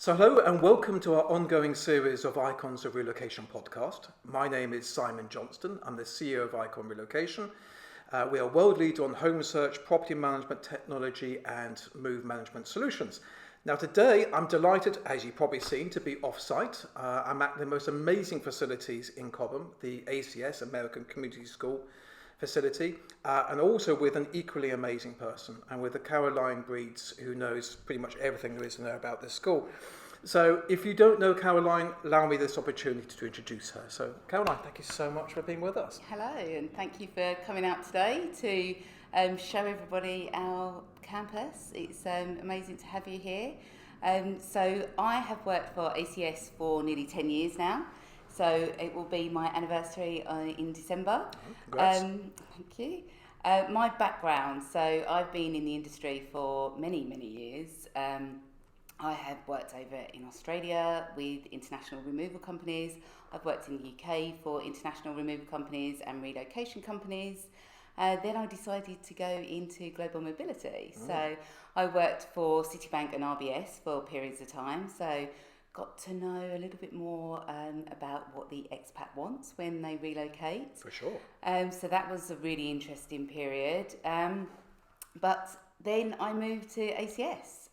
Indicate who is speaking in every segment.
Speaker 1: So hello and welcome to our ongoing series of Icons of Relocation podcast. My name is Simon Johnston. I'm the CEO of Icon Relocation. We are world leader on home search, property management, technology and move management solutions. Now today I'm delighted, as you've probably seen, to be off-site. I'm at the most amazing facilities in Cobham, the ACS American Community School facility, and also with an equally amazing person, and with the Caroline Breeds, who knows pretty much everything there is to know about this school. So if you don't know Caroline, allow me this opportunity to introduce her. So Caroline, thank you so much for being with us.
Speaker 2: Hello, and thank you for coming out today to show everybody our campus. It's amazing to have you here. So I have worked for ACS for nearly 10 years now. So it will be my anniversary in December.
Speaker 1: Congrats.
Speaker 2: Thank you. My background, so I've been in the industry for many years. I have worked over in Australia with international removal companies. I've worked in the UK for international removal companies and relocation companies. Then I decided to go into global mobility. So I worked for Citibank and RBS for periods of time. So got to know a little bit more about what the expat wants when they relocate.
Speaker 1: For sure.
Speaker 2: So that was a really interesting period. But then I moved to ACS.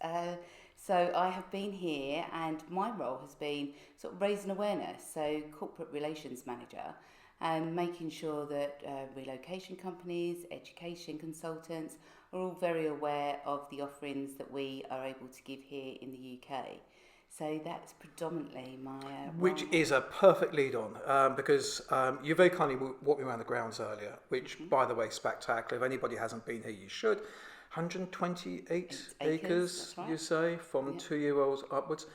Speaker 2: So I have been here, and my role has been sort of raising awareness, so corporate relations manager, and making sure that relocation companies, education consultants are all very aware of the offerings that we are able to give here in the UK. So that's predominantly my
Speaker 1: Which
Speaker 2: role.
Speaker 1: is a perfect lead on, because you very kindly walked me around the grounds earlier, which, by the way, spectacular. If anybody hasn't been here, you should. 128 acres,
Speaker 2: That's right.
Speaker 1: you say, from
Speaker 2: Yeah.
Speaker 1: 2-year-olds upwards.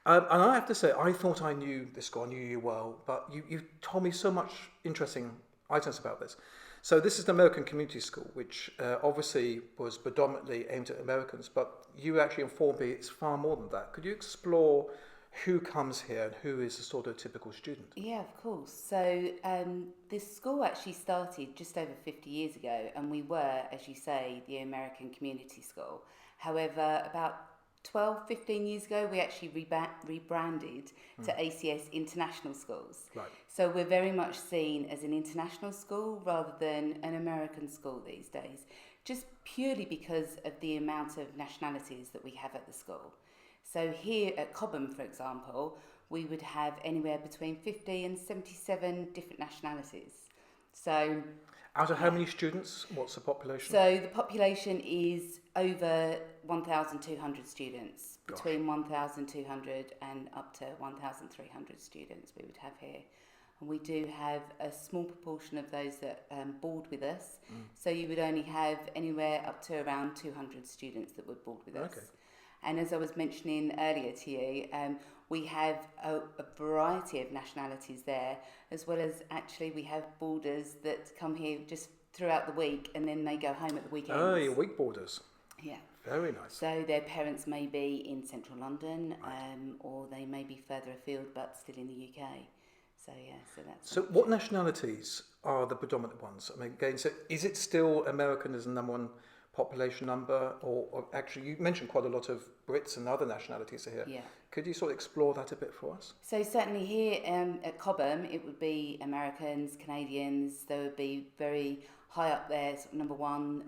Speaker 1: And I have to say, I thought I knew this school, I knew you well, but you told me so much interesting items about this. So this is the American Community School, which obviously was predominantly aimed at Americans, but you actually informed me it's far more than that. Could you explore who comes here and who is the sort of typical student?
Speaker 2: Yeah, of course. So this school actually started just over 50 years ago, and we were, as you say, the American Community School. However, about 12-15 years ago, we actually rebranded to ACS International Schools.
Speaker 1: Right.
Speaker 2: So we're very much seen as an international school rather than an American school these days, just purely because of the amount of nationalities that we have at the school. So here at Cobham, for example, we would have anywhere between 50 and 77 different nationalities. So
Speaker 1: Out of how many students? What's the population?
Speaker 2: so the population is over 1,200 students, between 1,200 and up to 1,300 students we would have here. And we do have a small proportion of those that board with us. So you would only have anywhere up to around 200 students that would board with us.
Speaker 1: Okay.
Speaker 2: And as I was mentioning earlier to you, we have a variety of nationalities there, as well as actually we have boarders that come here just throughout the week and then they go home at the weekends.
Speaker 1: Oh, your week boarders.
Speaker 2: Yeah.
Speaker 1: Very nice.
Speaker 2: So their parents may be in central London, or they may be further afield but still in the UK. So yeah, so that's...
Speaker 1: So what nationalities are the predominant ones? I mean, again, so is it still American as the number one population number, or actually you mentioned quite a lot of Brits and other nationalities are here.
Speaker 2: Yeah.
Speaker 1: Could you sort of explore that a bit for us?
Speaker 2: So certainly here at Cobham, it would be Americans, Canadians. They would be very high up there, sort of number one.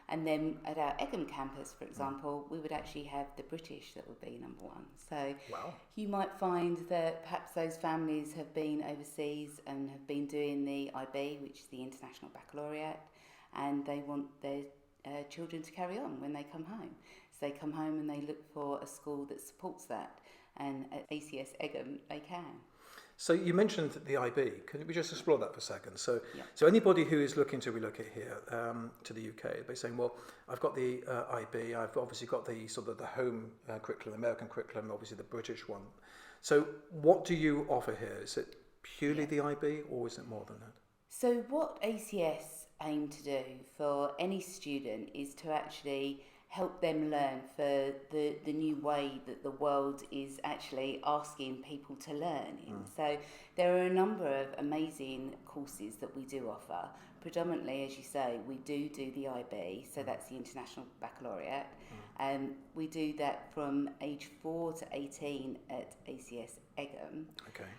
Speaker 2: And then at our Egham campus, for example, we would actually have the British that would be number one. So
Speaker 1: Wow.
Speaker 2: you might find that perhaps those families have been overseas and have been doing the IB, which is the International Baccalaureate, and they want their children to carry on when they come home. So they come home and they look for a school that supports that, and at ACS Egham they can.
Speaker 1: So you mentioned the IB. Could we just explore that for a second? So,
Speaker 2: Yeah.
Speaker 1: so anybody who is looking to relocate here to the UK, they're saying, well, I've got the IB, I've obviously got the sort of the home curriculum, American curriculum, obviously the British one. So what do you offer here? Is it purely the IB, or is it more than that?
Speaker 2: So what ACS aim to do for any student is to actually help them learn for the new way that the world is actually asking people to learn in. So there are a number of amazing courses that we do offer. Predominantly, as you say, we do the IB, so that's the International Baccalaureate. We do that from age 4 to 18 at ACS Egham.
Speaker 1: Okay.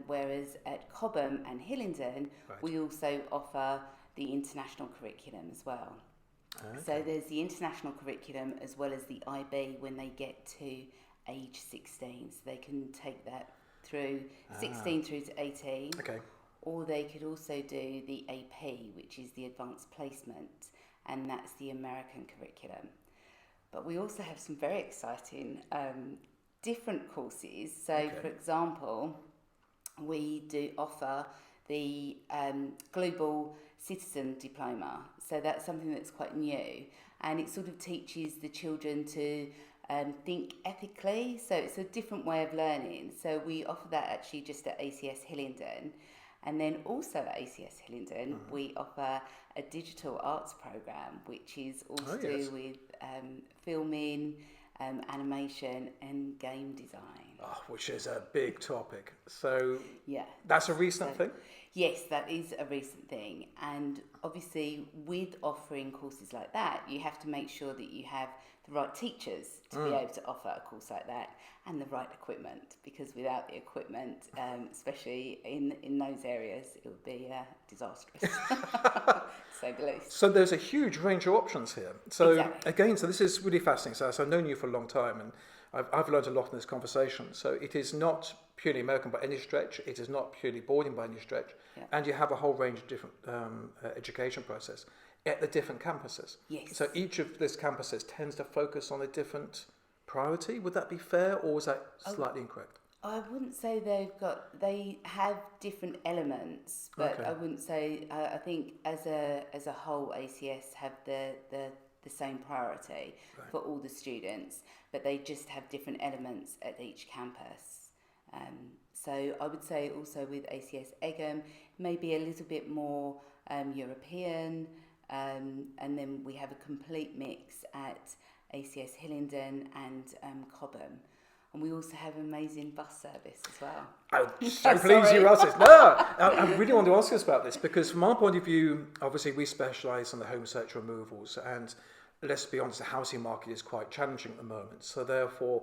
Speaker 2: Whereas at Cobham and Hillingdon, we also offer the international curriculum as well.
Speaker 1: Okay.
Speaker 2: So there's the international curriculum as well as the IB when they get to age 16. So they can take that through 16 through to 18.
Speaker 1: Okay.
Speaker 2: Or they could also do the AP, which is the advanced placement, and that's the American curriculum. But we also have some very exciting different courses. So, for example, we do offer the Global Citizen Diploma. So that's something that's quite new, and it sort of teaches the children to think ethically. So it's a different way of learning. So we offer that actually just at ACS Hillingdon. And then also at ACS Hillingdon, we offer a digital arts program, which is all to do with filming, animation and game design.
Speaker 1: Oh, which is a big topic. So that's a recent thing?
Speaker 2: Yes, that is a recent thing. And obviously with offering courses like that, you have to make sure that you have the right teachers to be able to offer a course like that, and the right equipment, because without the equipment, especially in those areas, it would be disastrous, to say the least.
Speaker 1: So there's a huge range of options here. So again, so this is really fascinating. So I've known you for a long time, and I've learned a lot in this conversation. So it is not purely American by any stretch. It is not purely boarding by any stretch. And you have a whole range of different education process at the different campuses.
Speaker 2: Yes.
Speaker 1: So each of these campuses tends to focus on a different priority. Would that be fair, or is that slightly incorrect?
Speaker 2: I wouldn't say they have different elements, but I wouldn't say, I think as a whole ACS have the same priority for all the students, but they just have different elements at each campus. So I would say also with ACS Egham, maybe a little bit more European, and then we have a complete mix at ACS Hillingdon and Cobham. And we also have amazing bus service as well.
Speaker 1: I'm so pleased you asked this. No, I really want to ask us about this, because from our point of view, obviously we specialise on the home search removals, and let's be honest, the housing market is quite challenging at the moment. So therefore,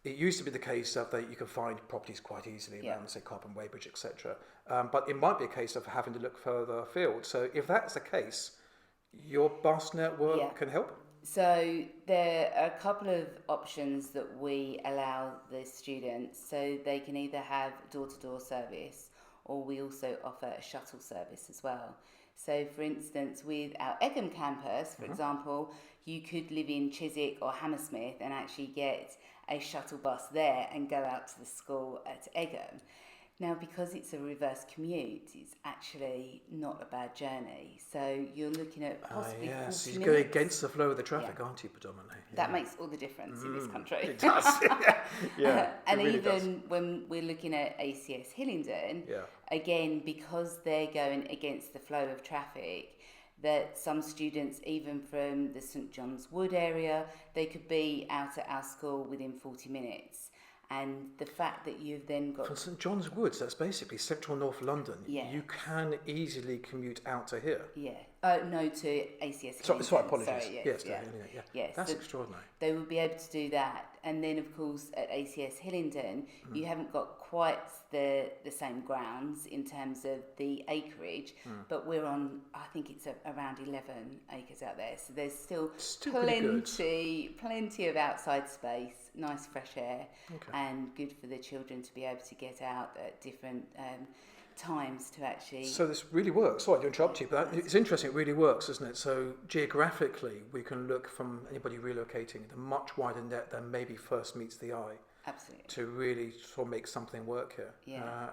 Speaker 1: it used to be the case that you could find properties quite easily around, say, Cobham, Weybridge, etc. But it might be a case of having to look further afield. So if that's the case, your bus network can help?
Speaker 2: So there are a couple of options that we allow the students. So they can either have door-to-door service, or we also offer a shuttle service as well. So for instance, with our Egham campus, for example, you could live in Chiswick or Hammersmith and actually get a shuttle bus there and go out to the school at Egham. Now, because it's a reverse commute, it's actually not a bad journey. So you're looking at possibly 40 minutes.
Speaker 1: You're going against the flow of the traffic, aren't you, predominantly?
Speaker 2: That makes all the difference in this country.
Speaker 1: It does.
Speaker 2: And
Speaker 1: really
Speaker 2: even when we're looking at ACS Hillingdon, again, because they're going against the flow of traffic, that some students, even from the St John's Wood area, they could be out at our school within 40 minutes. And the fact that you've then got...
Speaker 1: From St John's Wood, that's basically central North London. You can easily commute out to here.
Speaker 2: No, to ACS Hillingdon.
Speaker 1: Sorry, apologies.
Speaker 2: Sorry,
Speaker 1: yes, that's extraordinary.
Speaker 2: They would be able to do that. And then, of course, at ACS Hillingdon, you haven't got quite the same grounds in terms of the acreage, but we're on, I think it's around 11 acres out there. So there's still plenty of outside space, nice fresh air, and good for the children to be able to get out at different times to actually...
Speaker 1: So this really works. Sorry to interrupt you, but it's interesting. It really works, isn't it? So geographically, we can look from anybody relocating at a much wider net than maybe first meets the eye.
Speaker 2: Absolutely.
Speaker 1: To really sort of make something work here.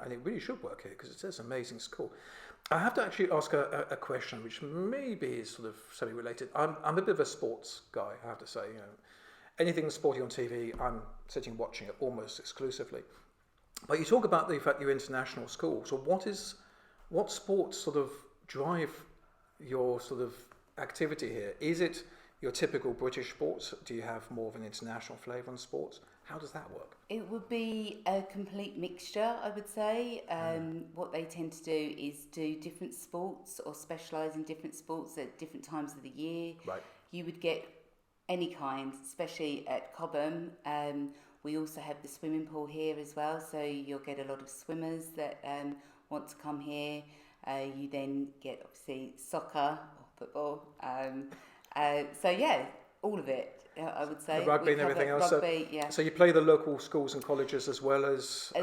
Speaker 1: And it really should work here, because it's an amazing school. I have to actually ask a question, which maybe is sort of semi-related. I'm a bit of a sports guy, I have to say. You know, anything sporty on TV, I'm sitting watching it almost exclusively. But you talk about the fact you're international school. So what sports sort of drive your sort of activity here? Is it your typical British sports? Do you have more of an international flavour on sports? How does that work?
Speaker 2: It would be a complete mixture, I would say. What they tend to do is do different sports or specialise in different sports at different times of the year.
Speaker 1: Right.
Speaker 2: You would get any kind, especially at Cobham. We also have the swimming pool here as well, so you'll get a lot of swimmers that want to come here. You then get obviously soccer or football. So yeah, all of it. I would say
Speaker 1: the rugby and everything else.
Speaker 2: Rugby, yeah.
Speaker 1: So you play the local schools and colleges as well as.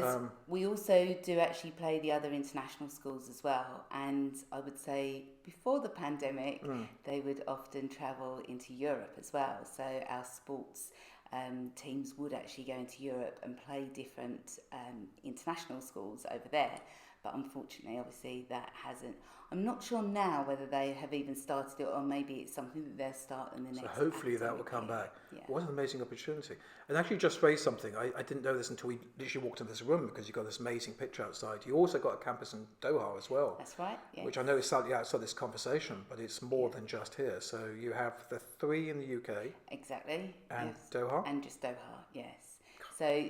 Speaker 2: We also do actually play the other international schools as well. And I would say before the pandemic, they would often travel into Europe as well. So our sports teams would actually go into Europe and play different international schools over there. But unfortunately, obviously, that hasn't. I'm not sure now whether they have even started it, or maybe it's something that they'll start in the next.
Speaker 1: So hopefully that will come back.
Speaker 2: Yeah.
Speaker 1: What an amazing opportunity. And actually just raised something. I didn't know this until we literally walked into this room, because you've got this amazing picture outside. You also got a campus in Doha as well.
Speaker 2: That's right, yes.
Speaker 1: Which I know is slightly outside this conversation, but it's more than just here. So you have the 3 in the UK.
Speaker 2: Exactly.
Speaker 1: And
Speaker 2: yes.
Speaker 1: Doha?
Speaker 2: And just Doha, yes. So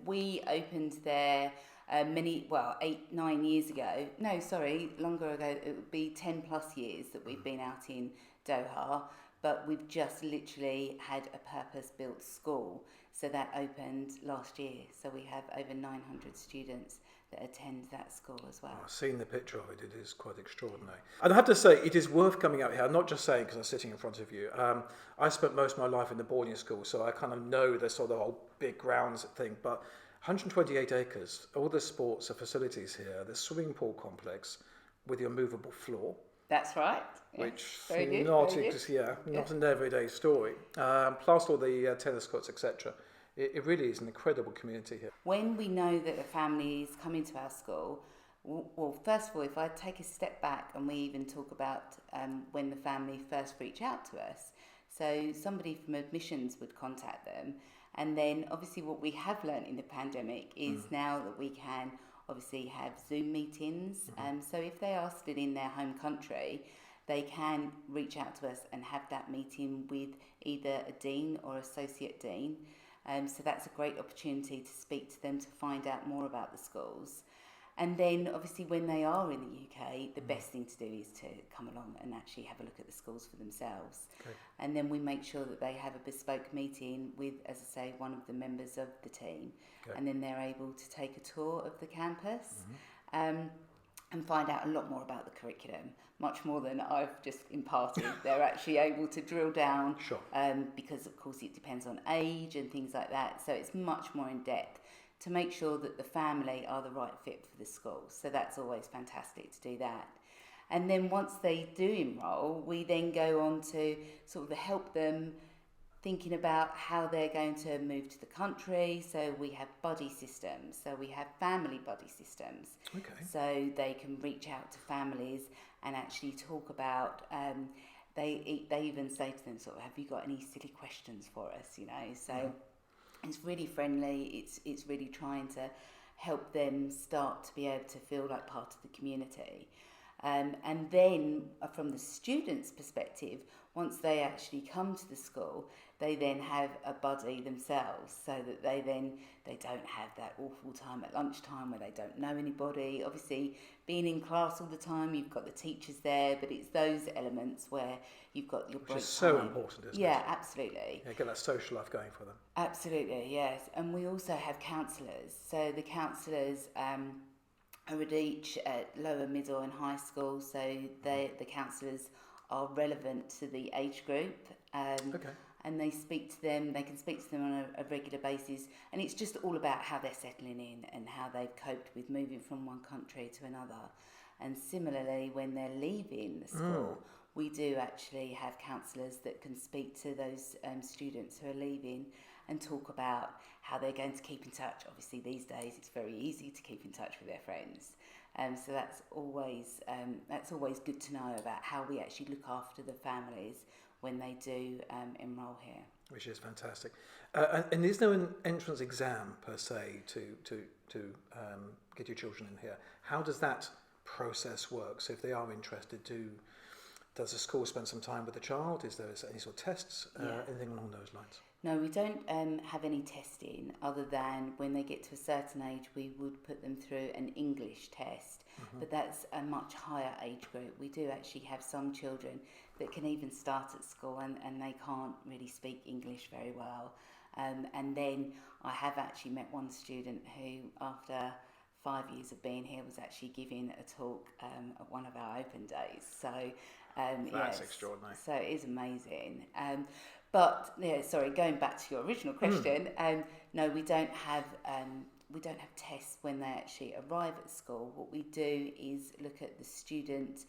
Speaker 2: we opened there 8-9 years ago. No, sorry, longer ago. It would be 10 plus years that we've been out in Doha, but we've just literally had a purpose-built school. So that opened last year. So we have over 900 students that attend that school as well.
Speaker 1: I've seen the picture of it. It is quite extraordinary. And I have to say, it is worth coming out here. I'm not just saying because I'm sitting in front of you. I spent most of my life in the boarding school, so I kind of know the sort of whole big grounds thing, but 128 acres, all the sports and facilities here, the swimming pool complex with your movable floor.
Speaker 2: That's right.
Speaker 1: Which
Speaker 2: yes.
Speaker 1: not an everyday story. Plus all the tennis courts, etc. It really is an incredible community here.
Speaker 2: When we know that the family is coming to our school, well, first of all, if I take a step back and we even talk about when the family first reach out to us, so somebody from admissions would contact them. And then obviously what we have learned in the pandemic is now that we can obviously have Zoom meetings. So if they are still in their home country, they can reach out to us and have that meeting with either a dean or associate dean. So that's a great opportunity to speak to them to find out more about the schools. And then obviously when they are in the UK, the best thing to do is to come along and actually have a look at the schools for themselves.
Speaker 1: Okay.
Speaker 2: And then we make sure that they have a bespoke meeting with, as I say, one of the members of the team.
Speaker 1: Okay.
Speaker 2: And then they're able to take a tour of the campus and find out a lot more about the curriculum, much more than I've just imparted. They're actually able to drill down
Speaker 1: Sure.
Speaker 2: Because, of course, it depends on age and things like that. So it's much more in depth, to make sure that the family are the right fit for the school. So that's always fantastic to do that. And then once they do enrol, we then go on to sort of help them thinking about how they're going to move to the country. So we have buddy systems. So we have family buddy systems.
Speaker 1: Okay.
Speaker 2: So they can reach out to families and actually talk about, they even say to them sort of, have you got any silly questions for us, you know? So it's really friendly. It's really trying to help them start to be able to feel like part of the community. And then from the students' perspective, once they actually come to the school, they then have a buddy themselves, so that they don't have that awful time at lunchtime where they don't know anybody. Obviously, being in class all the time, you've got the teachers there, but it's those elements where you've got your break time.
Speaker 1: Which is so important, isn't it?
Speaker 2: Yeah, absolutely.
Speaker 1: Yeah, get that social life going for them.
Speaker 2: Absolutely, yes. And we also have counsellors. So the counsellors are at each lower, middle and high school, so the counsellors are relevant to the age group.
Speaker 1: Okay.
Speaker 2: And they speak to them, they can speak to them on a regular basis, and it's just all about how they're settling in and how they've coped with moving from one country to another. And similarly, when they're leaving the school, we do actually have counsellors that can speak to those students who are leaving and talk about how they're going to keep in touch. Obviously, these days it's very easy to keep in touch with their friends. So that's always good to know about how we actually look after the families when they do enrol here.
Speaker 1: Which is fantastic. And is there an entrance exam per se to get your children in here? How does that process work? So if they are interested, Does the school spend some time with the child? Is there any sort of tests? Anything along those lines?
Speaker 2: No, we don't have any testing other than when they get to a certain age, we would put them through an English test, but that's a much higher age group. We do actually have some children that can even start at school and they can't really speak English very well. And then I have actually met one student who, after 5 years of being here, was actually giving a talk at one of our open days. So
Speaker 1: that's extraordinary.
Speaker 2: So it is amazing. But going back to your original question, no, we don't have tests when they actually arrive at school. What we do is look at the student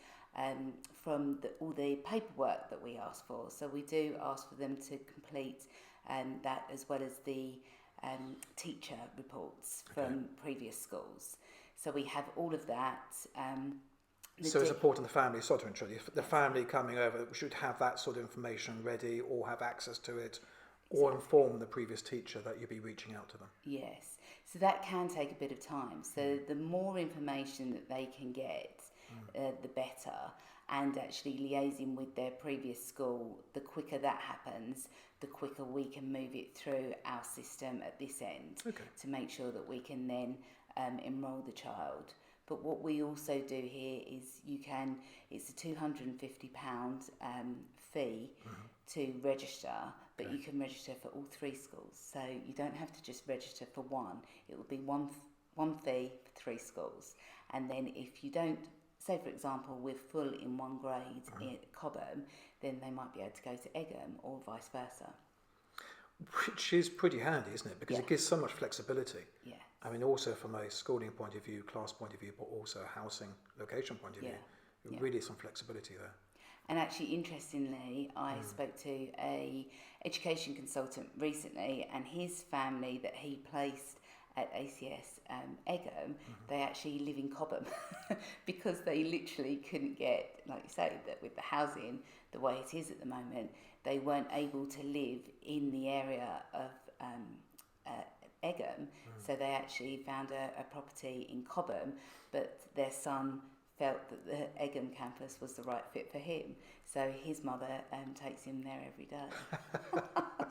Speaker 2: from all the paperwork that we ask for. So we do ask for them to complete that, as well as the teacher reports from previous schools. So we have all of that.
Speaker 1: So it's important the family, sorry to interrupt you, the family coming over should have that sort of information ready or have access to it, or inform the previous teacher that you'll be reaching out to them.
Speaker 2: Yes, so that can take a bit of time. So the more information that they can get, the better. And actually liaising with their previous school, the quicker that happens, the quicker we can move it through our system at this end to make sure that we can then enrol the child. But what we also do here is it's a £250 fee to register, but you can register for all 3 schools. So you don't have to just register for one. It will be one fee for 3 schools. And then if you don't, say for example, we're full in one grade at Cobham, then they might be able to go to Egham or vice versa.
Speaker 1: Which is pretty handy, isn't it? Because it gives so much flexibility.
Speaker 2: Yeah.
Speaker 1: I mean, also from a schooling point of view, class point of view, but also a housing location point of view. Really some flexibility there.
Speaker 2: And actually, interestingly, I spoke to a education consultant recently, and his family that he placed at ACS Egham, they actually live in Cobham because they literally couldn't get, like you say, that with the housing the way it is at the moment, they weren't able to live in the area of Egham, so they actually found a property in Cobham, but their son felt that the Egham campus was the right fit for him, so his mother takes him there every day.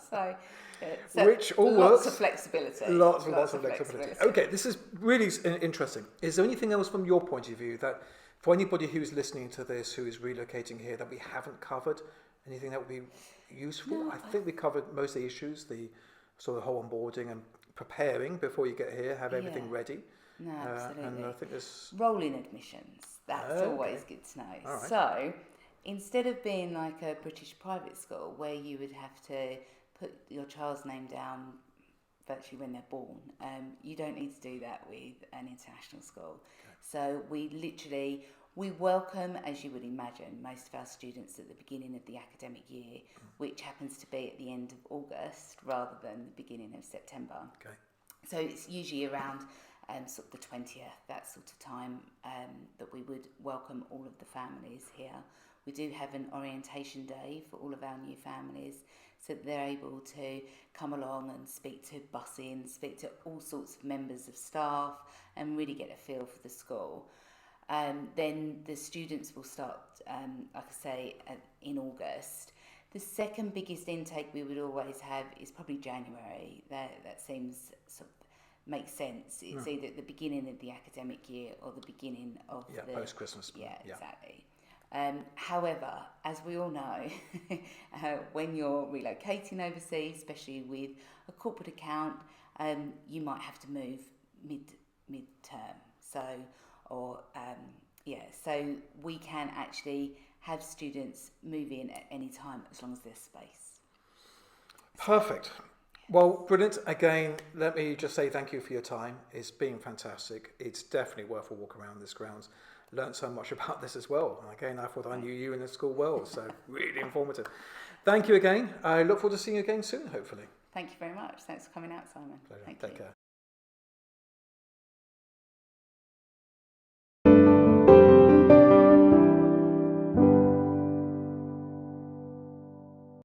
Speaker 2: so
Speaker 1: which all
Speaker 2: lots
Speaker 1: works.
Speaker 2: Of flexibility.
Speaker 1: Lots of flexibility. Okay, this is really interesting. Is there anything else from your point of view that, for anybody who's listening to this, who is relocating here, that we haven't covered? Anything that would be useful?
Speaker 2: No,
Speaker 1: I think we covered most of the issues, the sort of whole onboarding and preparing before you get here, have everything ready.
Speaker 2: No, absolutely.
Speaker 1: And I think there's
Speaker 2: rolling admissions. That's always good to know.
Speaker 1: Right.
Speaker 2: So instead of being like a British private school where you would have to put your child's name down virtually when they're born, you don't need to do that with an international school. So we welcome, as you would imagine, most of our students at the beginning of the academic year, which happens to be at the end of August rather than the beginning of September.
Speaker 1: Okay.
Speaker 2: So it's usually around sort of the 20th, that sort of time, that we would welcome all of the families here. We do have an orientation day for all of our new families, so that they're able to come along and speak to busing, speak to all sorts of members of staff, and really get a feel for the school. Then the students will start, like I say, in August. The second biggest intake we would always have is probably January. That seems sort of makes sense. It's either at the beginning of the academic year or the beginning of the
Speaker 1: post-Christmas.
Speaker 2: Yeah, exactly. However, as we all know, when you're relocating overseas, especially with a corporate account, you might have to move mid-term. So we can actually have students move in at any time as long as there's space.
Speaker 1: Perfect. Well, brilliant. Again, let me just say thank you for your time. It's been fantastic. It's definitely worth a walk around this grounds. Learned so much about this as well. And again, I thought I knew you in the school well, so really informative. Thank you again. I look forward to seeing you again soon, hopefully.
Speaker 2: Thank you very much. Thanks for coming out, Simon.
Speaker 1: Pleasure.
Speaker 2: Thank
Speaker 1: Take
Speaker 2: you.
Speaker 1: care.